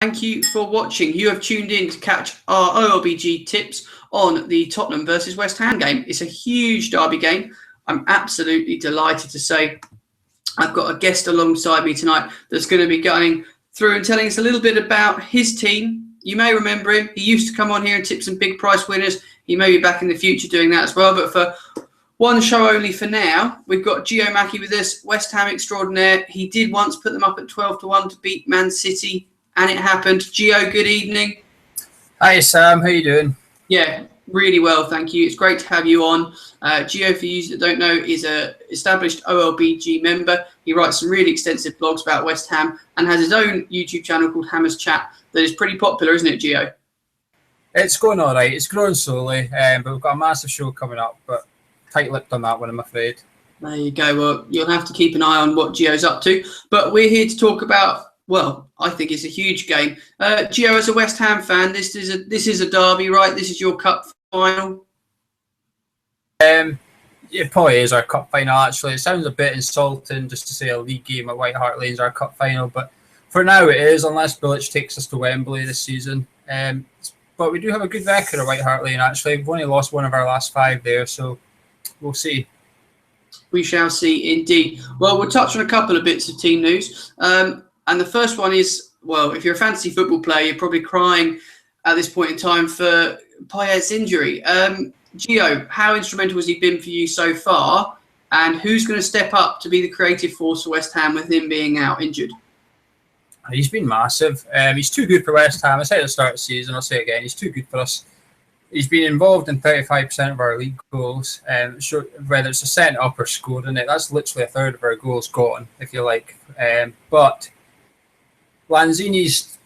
Thank you for watching. You have tuned in to catch our OLBG tips on the Tottenham versus West Ham game. It's a huge derby game. I'm absolutely delighted to say I've got a guest alongside me tonight that's going to be going through and telling us a little bit about his team. You may remember him. He used to come on here and tip some big prize winners. He may be back in the future doing that as well. But for one show only for now, we've got Gio Mackie with us, West Ham extraordinaire. He did once put them up at 12-1 to beat Man City, and it happened. Gio, good evening. Hi, Sam. How you doing? Yeah, really well, thank you. It's great to have you on. Gio, for you that don't know, is an established OLBG member. He writes some really extensive blogs about West Ham and has his own YouTube channel called Hammer's Chat that is pretty popular, isn't it, Gio? It's going all right. It's growing slowly, but we've got a massive show coming up, but tight-lipped on that one, I'm afraid. There you go. Well, you'll have to keep an eye on what Gio's up to. But we're here to talk about, well, I think it's a huge game. Gio, as a West Ham fan, this is a derby, right? This is your cup final. It probably is our cup final, actually. It sounds a bit insulting just to say a league game at White Hart Lane is our cup final, but for now it is, unless Bilic takes us to Wembley this season. But we do have a good record at White Hart Lane, actually. We've only lost one of our last 5 there, so we'll see. We shall see, indeed. Well, we'll touch on a couple of bits of team news. And the first one is, well, if you're a fantasy football player, you're probably crying at this point in time for Payet's injury. Gio, how instrumental has he been for you so far? And who's going to step up to be the creative force for West Ham with him being out injured? He's been massive. He's too good for West Ham. I said at the start of the season, I'll say it again, he's too good for us. He's been involved in 35% of our league goals, whether it's a set up or scored in it. That's literally a third of our goals gone, if you like. But Lanzini's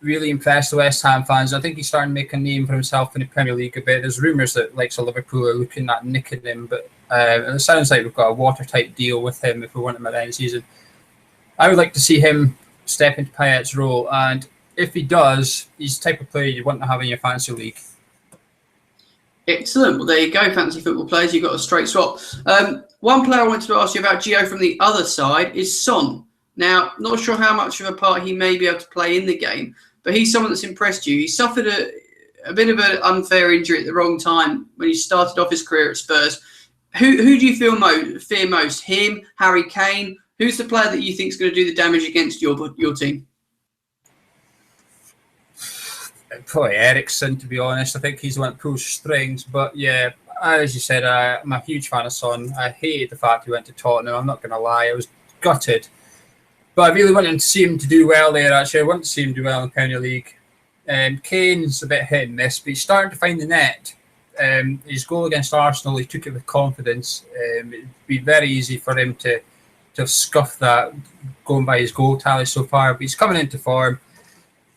really impressed the West Ham fans. I think he's starting to make a name for himself in the Premier League a bit. There's rumours that likes of Liverpool are looking at nicking him, but it sounds like we've got a watertight deal with him if we want him at the end of the season. I would like to see him step into Payet's role, and if he does, he's the type of player you want to have in your fantasy league. Excellent. Well, there you go, fantasy football players. You've got a straight swap. One player I wanted to ask you about, Gio, from the other side is Son. Now, not sure how much of a part he may be able to play in the game, but he's someone that's impressed you. He suffered a bit of an unfair injury at the wrong time when he started off his career at Spurs. Who do you fear most? Him, Harry Kane? Who's the player that you think is going to do the damage against your team? Probably Ericsson, to be honest. I think he's the one that pulls strings. But yeah, as you said, I'm a huge fan of Son. I hated the fact he went to Tottenham. I'm not going to lie. I was gutted. But I really wanted to see him to do well there, actually. I want to see him do well in the Premier League. Kane's a bit hit and miss, but he's starting to find the net. His goal against Arsenal, he took it with confidence. It'd be very easy for him to scuff that going by his goal tally so far. But he's coming into form.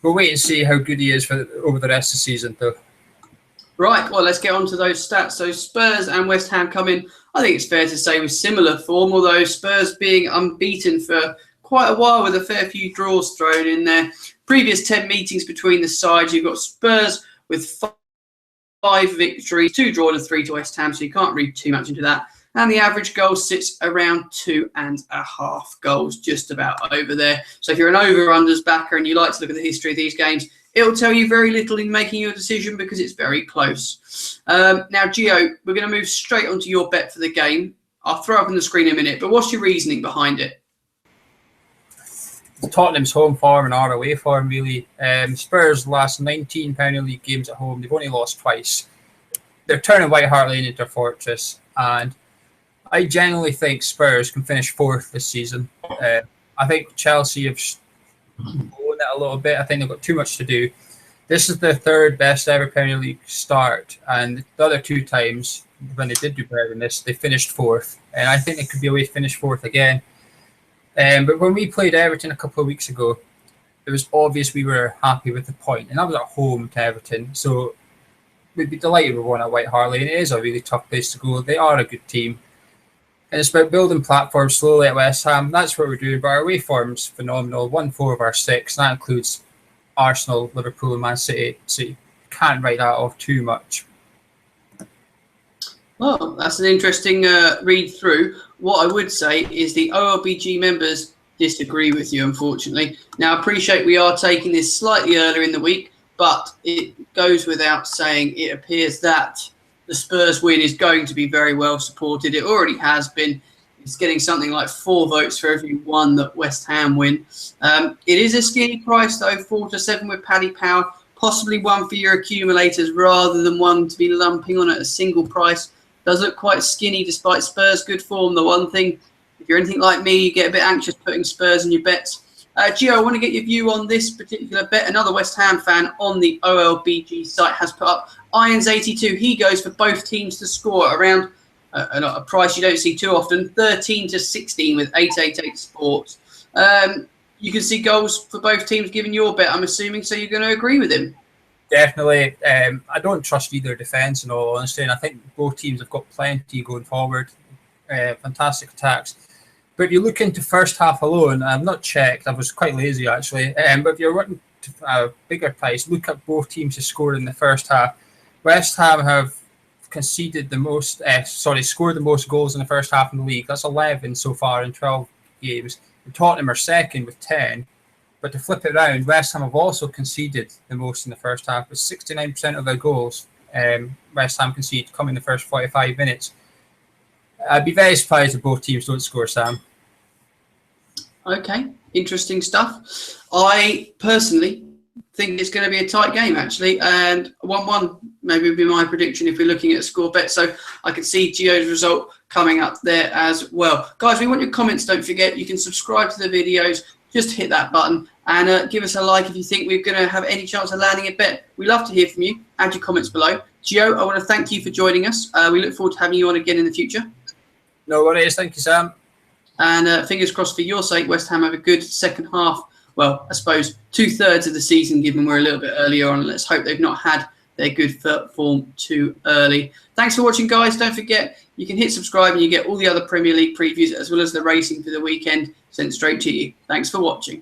We'll wait and see how good he is over the rest of the season, though. Right, well, let's get on to those stats. So Spurs and West Ham come in, I think it's fair to say, with similar form, although Spurs being unbeaten for quite a while with a fair few draws thrown in there. Previous 10 meetings between the sides, you've got Spurs with 5 victories, 2 draws and 3 to West Ham, so you can't read too much into that. And the average goal sits around 2.5 goals, just about over there. So if you're an over-unders backer and you like to look at the history of these games, it'll tell you very little in making your decision because it's very close. Now, Gio, we're going to move straight onto your bet for the game. I'll throw up on the screen in a minute, but what's your reasoning behind it? Tottenham's home form and our away form, really. Spurs' last 19 Premier League games at home, they've only lost twice. They're turning White Hart Lane into a fortress, and I genuinely think Spurs can finish 4th this season. I think Chelsea have blown it a little bit. I think they've got too much to do. This is their 3rd best ever Premier League start, and the other 2 times when they did do better than this, they finished 4th, and I think it could be a way to finish 4th again. But when we played Everton a couple of weeks ago, it was obvious we were happy with the point, and that was at home to Everton. So we'd be delighted with one at White Hart Lane. It is a really tough place to go. They are a good team. And it's about building platforms slowly at West Ham. That's what we're doing. But our away form's phenomenal. 1-4 of our 6. And that includes Arsenal, Liverpool, and Man City. So you can't write that off too much. Well, that's an interesting read through. What I would say is the OLBG members disagree with you, unfortunately. Now, I appreciate we are taking this slightly earlier in the week, but it goes without saying it appears that the Spurs win is going to be very well supported. It already has been. It's getting something like 4 votes for every one that West Ham win. It is a skinny price, though, 4 to 7 with Paddy Power. Possibly one for your accumulators rather than one to be lumping on at a single price. Does look quite skinny despite Spurs' good form. The one thing, if you're anything like me, you get a bit anxious putting Spurs in your bets. Gio, I want to get your view on this particular bet. Another West Ham fan on the OLBG site has put up Irons82. He goes for both teams to score around a price you don't see too often, 13 to 16 with 888 Sports. You can see goals for both teams given your bet, I'm assuming, so you're going to agree with him. Definitely. I don't trust either defence, in all honesty, and I think both teams have got plenty going forward. Fantastic attacks. But if you look into first half alone, I'm not checked. I was quite lazy, actually. But if you're wanting a bigger price, look at both teams to score in the first half. West Ham have conceded the most, scored the most goals in the first half in the league. That's 11 so far in 12 games. And Tottenham are second with 10. But to flip it around, West Ham have also conceded the most in the first half, with 69% of their goals West Ham concede come in the first 45 minutes. I'd be very surprised if both teams don't score, Sam. Okay, interesting stuff. I personally think it's going to be a tight game, actually, and 1-1 maybe would be my prediction if we're looking at a score bet. So I could see Gio's result coming up there as well. Guys, we want your comments. Don't forget, you can subscribe to the videos. Just hit that button and give us a like if you think we're going to have any chance of landing a bet. We love to hear from you. Add your comments below. Gio, I want to thank you for joining us. We look forward to having you on again in the future. No worries. Thank you, Sam. And fingers crossed for your sake, West Ham have a good second half. Well, I suppose 2/3 of the season, given we're a little bit earlier on. Let's hope they've not had their good form too early. Thanks for watching, guys. Don't forget, you can hit subscribe and you get all the other Premier League previews as well as the racing for the weekend sent straight to you. Thanks for watching.